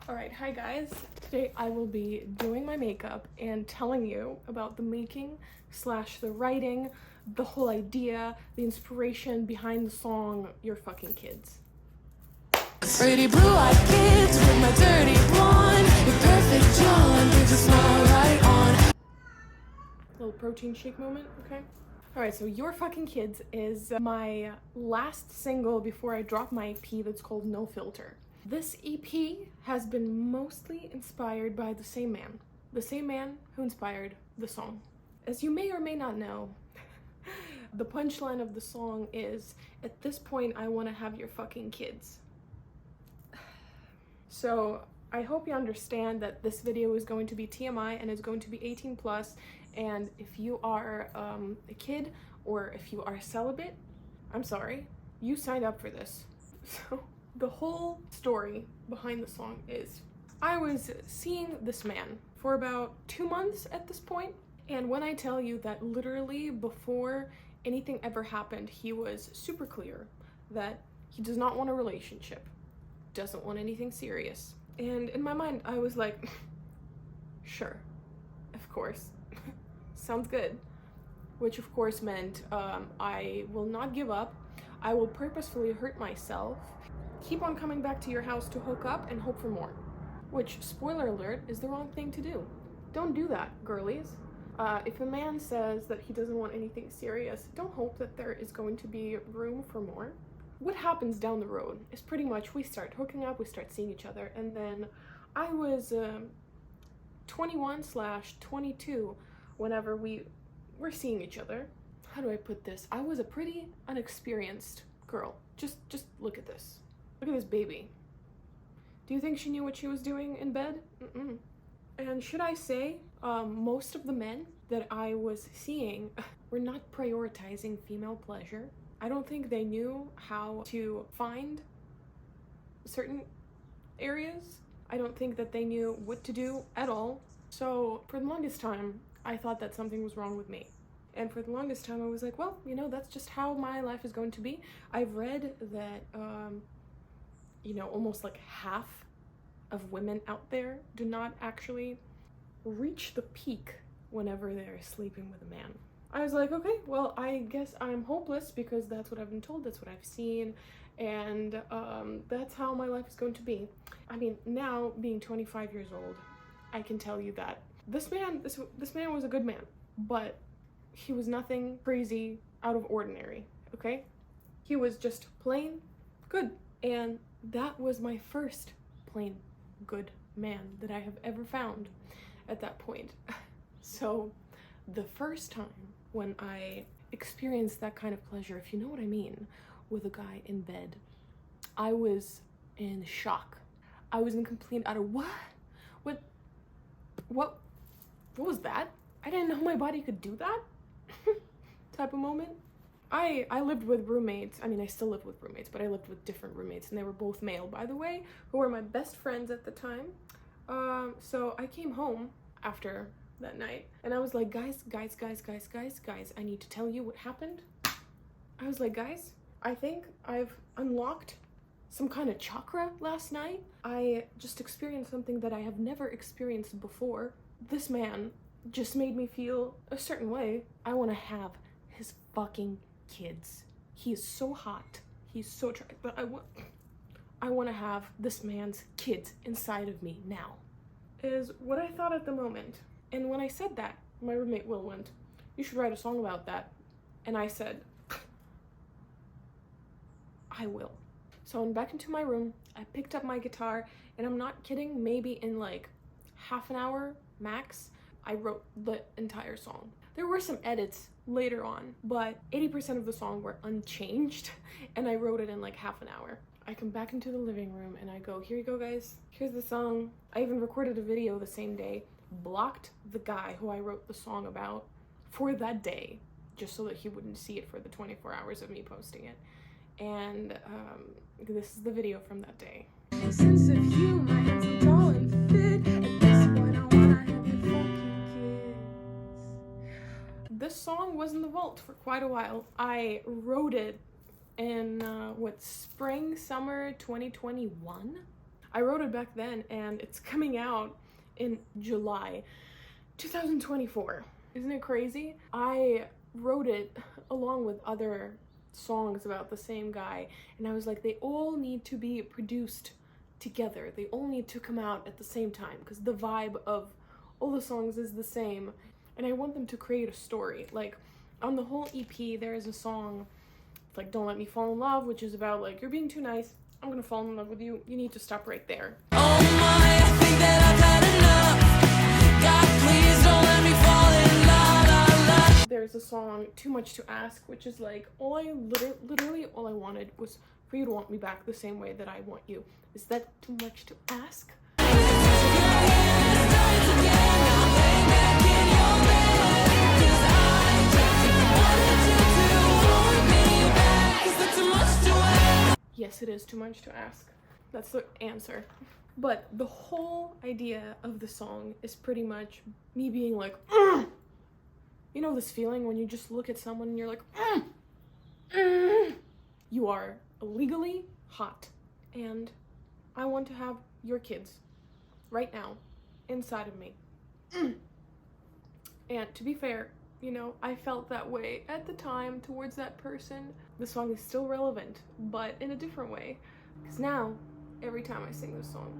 Alright, hi guys. Today I will be doing my makeup and telling you about the making / the writing, the whole idea, the inspiration behind the song You're Fucking Kids. Pretty blue-eyed kids with my dirty blonde, your perfect John gives a smile right on. Little protein shake moment, okay? Alright, so You're Fucking Kids is my last single before I drop my EP that's called No Filter. This EP has been mostly inspired by the same man who inspired the song. As you may or may not know, the punchline of the song is, at this point I want to have your fucking kids. So I hope you understand that this video is going to be TMI and is going to be 18 plus, and if you are a kid or if you are celibate, I'm sorry, you signed up for this. So the whole story behind the song is, I was seeing this man for about 2 months at this point, and when I tell you that literally before anything ever happened, he was super clear that he does not want a relationship, doesn't want anything serious. And in my mind, I was like, sure, of course, sounds good. Which of course meant I will not give up, I will purposefully hurt myself, keep on coming back to your house to hook up and hope for more. Which, spoiler alert, is the wrong thing to do. Don't do that, girlies. If a man says that he doesn't want anything serious, don't hope that there is going to be room for more. What happens down the road is pretty much we start hooking up, we start seeing each other, and then I was 21/22 whenever we were seeing each other. How do I put this? I was a pretty unexperienced girl. Just look at this. Look at this baby. Do you think she knew what she was doing in bed? Mm-mm. And should I say, most of the men that I was seeing were not prioritizing female pleasure. I don't think they knew how to find certain areas. I don't think that they knew what to do at all. So for the longest time, I thought that something was wrong with me. And for the longest time, I was like, well, you know, that's just how my life is going to be. I've read that, you know, almost like half of women out there do not actually reach the peak whenever they're sleeping with a man. I was like, okay, well, I guess I'm hopeless because that's what I've been told, that's what I've seen, and that's how my life is going to be. I mean, now, being 25 years old, I can tell you that this man was a good man, but he was nothing crazy out of ordinary, okay? He was just plain good, and that was my first plain good man that I have ever found at that point. So the first time when I experienced that kind of pleasure, if you know what I mean, with a guy in bed, I was in shock. I was in complete utter what was that? I didn't know my body could do that type of moment. I lived with roommates. I mean, I still live with roommates, but I lived with different roommates, and they were both male, by the way, who were my best friends at the time. So I came home after that night, and I was like, guys, I need to tell you what happened. I was like, guys, I think I've unlocked some kind of chakra last night. I just experienced something that I have never experienced before. This man just made me feel a certain way. I want to have his fucking kids. He is so hot. He's so attractive, but I want to have this man's kids inside of me now, is what I thought at the moment. And when I said that, my roommate Will went, you should write a song about that. And I said, I will. So I went back into my room, I picked up my guitar, and I'm not kidding, maybe in like half an hour max, I wrote the entire song. There were some edits later on, but 80% of the song were unchanged, and I wrote it in like half an hour. I come back into the living room and I go, here you go guys, here's the song. I even recorded a video the same day, blocked the guy who I wrote the song about for that day, just so that he wouldn't see it for the 24 hours of me posting it. And this is the video from that day. Sense of you, my hands are tall and fit. At this point, I wanna have your fucking kids. This song was in the vault for quite a while. I wrote it in spring, summer 2021. I wrote it back then, and it's coming out in July 2024. Isn't it crazy? I wrote it along with other songs about the same guy, and I was like, they all need to be produced together. They all need to come out at the same time, because the vibe of all the songs is the same, and I want them to create a story. Like, on the whole EP, there is a song, it's like Don't Let Me Fall in Love, which is about like, you're being too nice, I'm gonna fall in love with you, you need to stop right there. Oh my, I think that I've had enough. God, please don't let me fall in love. There's a song, Too Much to Ask, which is like, literally all I wanted was for you to want me back the same way that I want you. Is that too much to ask? Yes, it is too much to ask. That's the answer. But the whole idea of the song is pretty much me being like, ugh! You know this feeling when you just look at someone and you're like, ugh! Ugh! You are illegally hot, and I want to have your kids right now inside of me. And to be fair, you know, I felt that way at the time towards that person. The song is still relevant, but in a different way. Because now, every time I sing this song,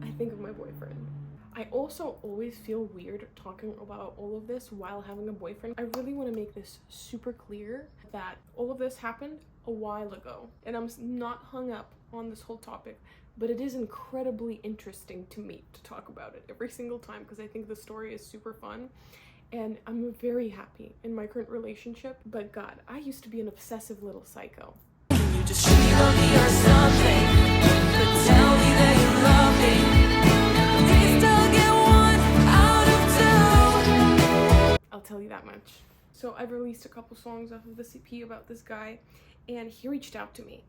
I think of my boyfriend. I also always feel weird talking about all of this while having a boyfriend. I really want to make this super clear that all of this happened a while ago, and I'm not hung up on this whole topic, but it is incredibly interesting to me to talk about it every single time, because I think the story is super fun. And I'm very happy in my current relationship, but God, I used to be an obsessive little psycho. You just show me love me or something, but tell me that you love me. Please don't get 1 out of 2. I'll tell you that much. So I've released a couple songs off of this EP about this guy, and he reached out to me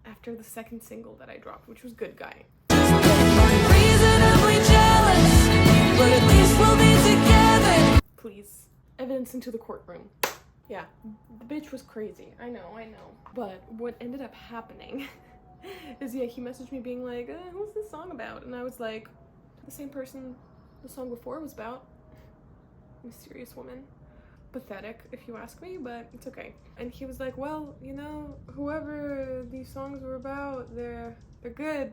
after the second single that I dropped, which was Good Guy. Reasonably jealous, but at least we'll be together. Please, evidence into the courtroom. Yeah, the bitch was crazy. I know. But what ended up happening is, yeah, he messaged me being like, what's this song about? And I was like, the same person the song before was about. Mysterious woman. Pathetic, if you ask me, but it's okay. And he was like, well, you know, whoever these songs were about, they're good,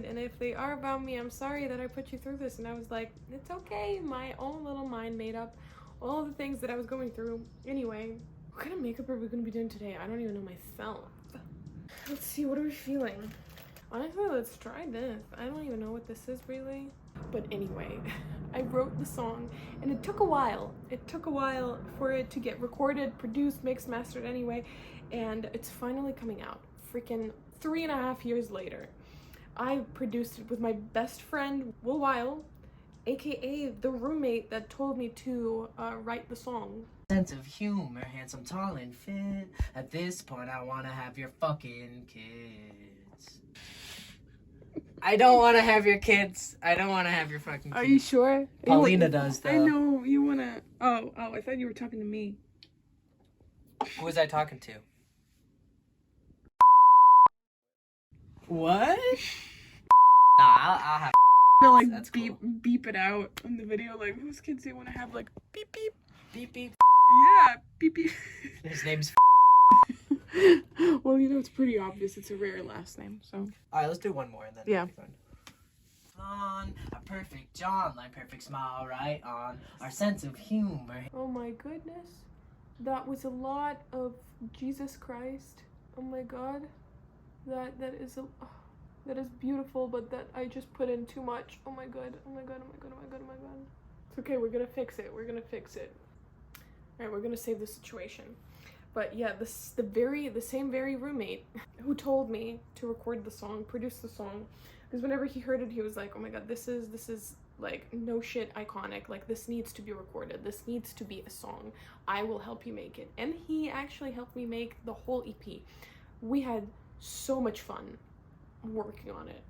and if they are about me, I'm sorry that I put you through this. And I was like, it's okay, my own little mind made up all the things that I was going through. Anyway, what kind of makeup are we gonna be doing today? I don't even know myself. Let's see, what are we feeling? Honestly, let's try this. I don't even know what this is really. But anyway, I wrote the song, and it took a while. It took a while for it to get recorded, produced, mixed, mastered anyway, and it's finally coming out. Freaking 3.5 years later. I produced it with my best friend, Will Weil, aka the roommate that told me to write the song. Sense of humor, handsome, tall, and fit. At this point, I want to have your fucking kids. I don't want to have your kids. I don't want to have your fucking kids. Are you sure? Paulina does, though. I know, you wanna... Oh, I thought you were talking to me. Who was I talking to? What? Nah, I'll have... To like That's beep cool. beep it out on the video, like, whose kids do you want to have, like, beep beep? Beep, beep. Yeah, beep beep. His name's... Well, you know, it's pretty obvious. It's a rare last name, so... Alright, let's do one more and then Yeah. it'll be fun. On a perfect jawline, perfect smile, right on our sense of humor. Oh my goodness. That was a lot of Jesus Christ. Oh my God. That is beautiful, but that I just put in too much. Oh my God. Oh my God. Oh my God. Oh my God. Oh my God. It's okay. We're gonna fix it. Alright, we're gonna save the situation. But yeah, the same roommate who told me to record the song, produce the song, because whenever he heard it, he was like, oh my God, this is like no shit iconic. Like, this needs to be recorded. This needs to be a song. I will help you make it. And he actually helped me make the whole EP. We had so much fun working on it.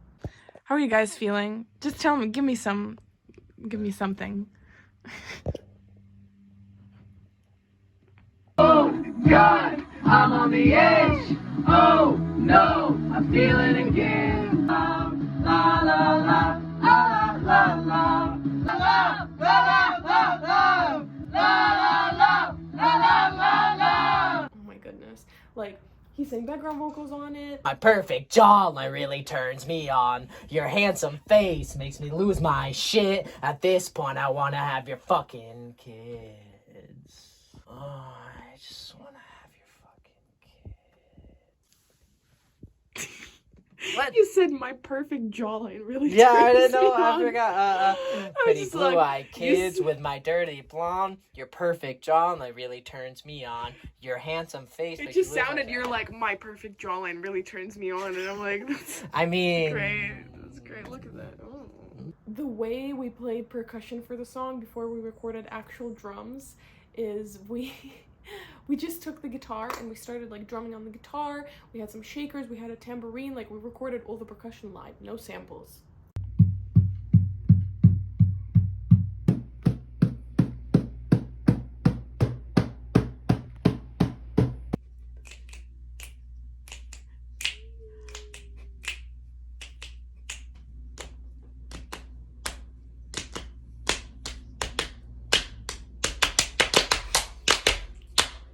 How are you guys feeling? Just tell me, give me something. Oh God, I'm on the edge. Oh no, I'm feeling again. I'm la la la la la la la la la la la la la la la. Oh my goodness. Like, he sang background vocals on it. My perfect jawline really turns me on. Your handsome face makes me lose my shit. At this point, I wanna have your fucking kids. Oh, I just wanna have your fucking kids. What? You said my perfect jawline really Yeah, I turns didn't know. me I on. forgot. Pretty just blue-eyed like, kids with my dirty blonde. Your perfect jawline really turns me on. Your handsome face. It makes just me lose sounded, my- you're like, my perfect jawline really turns me on. And I'm like, that's I mean, great. That's great. Look at that. Oh. The way we played percussion for the song before we recorded actual drums is we just took the guitar and we started like drumming on the guitar. We had some shakers, we had a tambourine, like we recorded all the percussion live, no samples.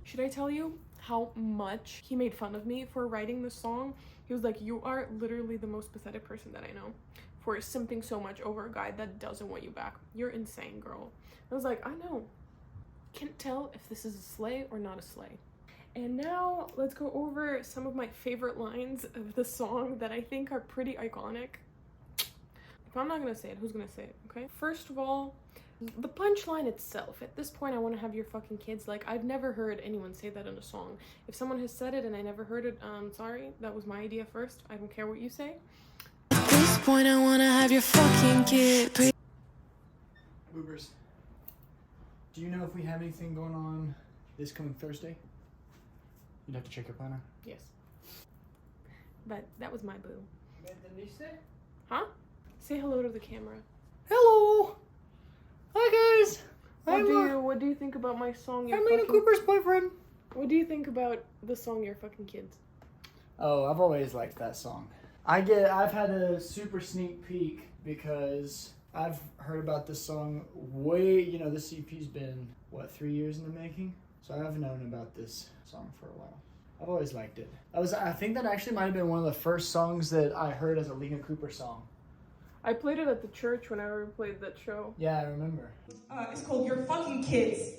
Should I tell you how much he made fun of me for writing this song? He was like, you are literally the most pathetic person that I know for simping so much over a guy that doesn't want you back. You're insane, girl. I was like, I know. Can't tell if this is a sleigh or not a sleigh. And now let's go over some of my favorite lines of the song that I think are pretty iconic. If I'm not gonna say it, who's gonna say it, okay? First of all, the punchline itself. At this point, I want to have your fucking kids. Like, I've never heard anyone say that in a song. If someone has said it and I never heard it, sorry, that was my idea first. I don't care what you say. At this point, I wanna have your fucking kid. Boobers, do you know if we have anything going on this coming Thursday? You'd have to check your planner. Yes. But that was my boo. What did you say? Huh? Say hello to the camera. Hello! Hi guys! What do you think about my song? I'm Lena Cooper's boyfriend. What do you think about the song Your Fucking Kids? Oh, I've always liked that song. I've had a super sneak peek because I've heard about this song this EP's been, 3 years in the making? So I've known about this song for a while. I've always liked it. I think that actually might have been one of the first songs that I heard as a Lena Cooper song. I played it at the church whenever we played that show. Yeah, I remember. It's called Your Fucking Kids.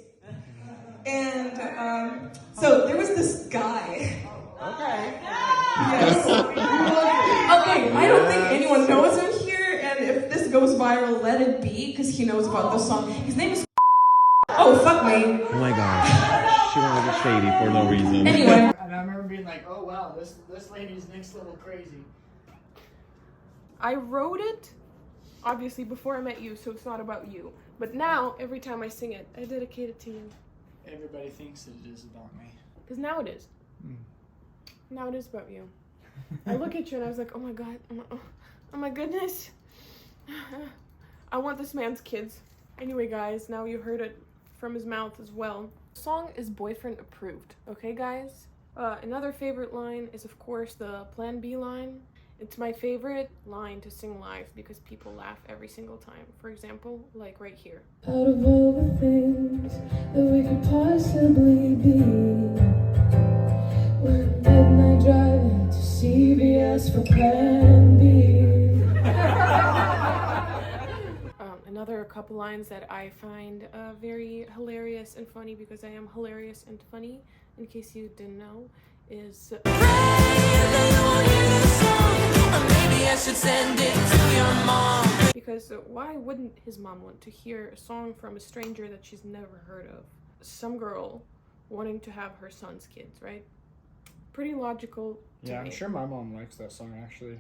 And so there was this guy. Okay. Yes. Okay, I don't think anyone knows him here, and if this goes viral, let it be, because he knows about this song. His name is Oh, fuck me. Oh my gosh. She went over shady for no reason. Anyway. And I remember being like, oh wow, this lady's next level crazy. I wrote it, obviously, before I met you, so it's not about you. But now, every time I sing it, I dedicate it to you. Everybody thinks that it is about me. Because now it is. Now it is about you. I look at you and I was like, oh my god, oh my goodness. I want this man's kids. Anyway, guys, now you heard it from his mouth as well. The song is boyfriend approved, okay, guys? Another favorite line is, of course, the Plan B line. It's my favorite line to sing live because people laugh every single time. For example, like right here. Out of all the things that we could possibly be, we're midnight driving to CVS for Plan B. Another couple lines that I find very hilarious and funny because I am hilarious and funny, in case you didn't know, is because why wouldn't his mom want to hear a song from a stranger that she's never heard of? Some girl wanting to have her son's kids, right? Pretty logical to Yeah, me. I'm sure my mom likes that song actually.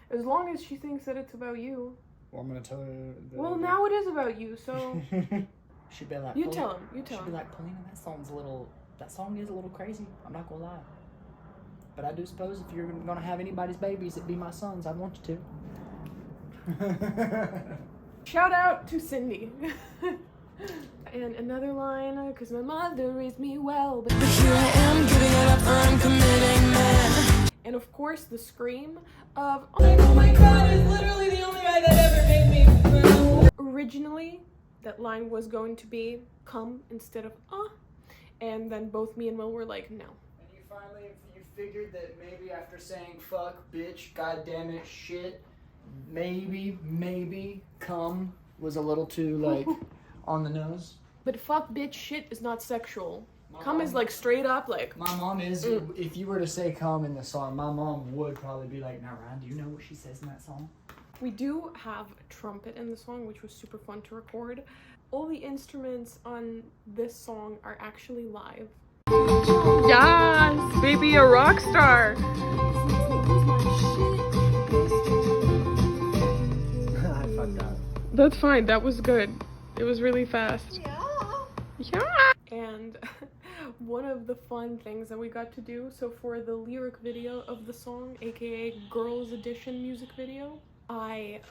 As long as she thinks that it's about you. Well, I'm gonna tell her. Well, now it is about you, so She'd be like, you tell him. You tell She'd be him. like, Polina, that song is a little crazy. I'm not gonna lie. But I do suppose if you're gonna have anybody's babies, it'd be my sons. I'd want you to. Shout out to Cindy. And another line, because my mother raised me well, but Here I am giving it up for uncommitting men. And of course, the scream of Oh my god, it's literally the only guy that ever made me feel. originally, that line was going to be come instead of and then both me and Will were like, no. And you finally figured that maybe after saying fuck, bitch, goddamn it, shit, maybe come was a little too like on the nose. But fuck, bitch, shit is not sexual. Come is like straight up like. My mom is. If you were to say come in the song, my mom would probably be like, "Now, Ryan, do you know what she says in that song?" We do have a trumpet in the song, which was super fun to record. All the instruments on this song are actually live. Yes, baby, a rock star. I fucked up. That's fine. That was good. It was really fast. Yeah. And one of the fun things that we got to do, so for the lyric video of the song, aka Girls Edition music video, I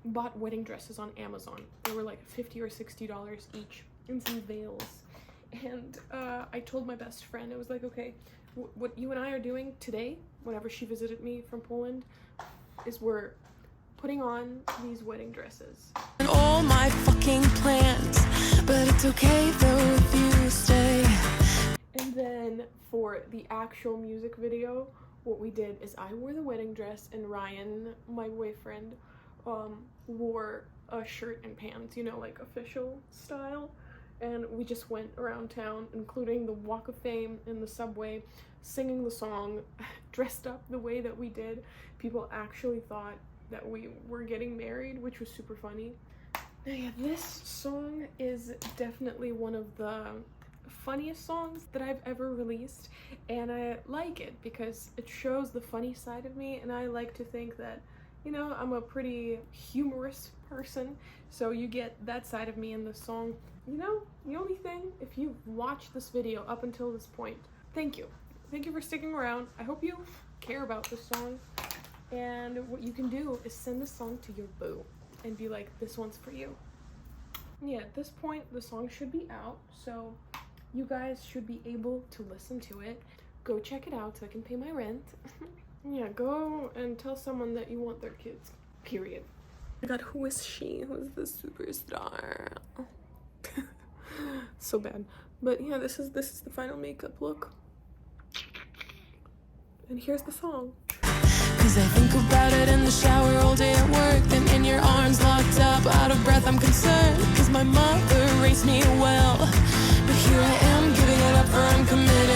bought wedding dresses on Amazon. They were like $50 or $60 each, and some veils. And I told my best friend, I was like, okay, what you and I are doing today, whenever she visited me from Poland, is we're putting on these wedding dresses. And all my fucking plans, but it's okay though if you stay. And then for the actual music video, what we did is I wore the wedding dress and Ryan, my boyfriend, wore a shirt and pants, you know, like official style. And we just went around town, including the Walk of Fame and the subway, singing the song, dressed up the way that we did. People actually thought that we were getting married, which was super funny. Now, yeah, this song is definitely one of the funniest songs that I've ever released, and I like it because it shows the funny side of me, and I like to think that, you know, I'm a pretty humorous person, so you get that side of me in the song. You know, the only thing, if you've watched this video up until this point, thank you. Thank you for sticking around. I hope you care about this song, and what you can do is send the song to your boo and be like, this one's for you. Yeah, at this point, the song should be out, so you guys should be able to listen to it. Go check it out so I can pay my rent. Yeah, go and tell someone that you want their kids, period. I got who is she? Who's the superstar? So bad. But yeah, this is the final makeup look. And here's the song. Cause I think about it in the shower all day at work. Then in your arms locked up, out of breath, I'm concerned. Cause my mother raised me well, but here I am giving it up for uncommitted.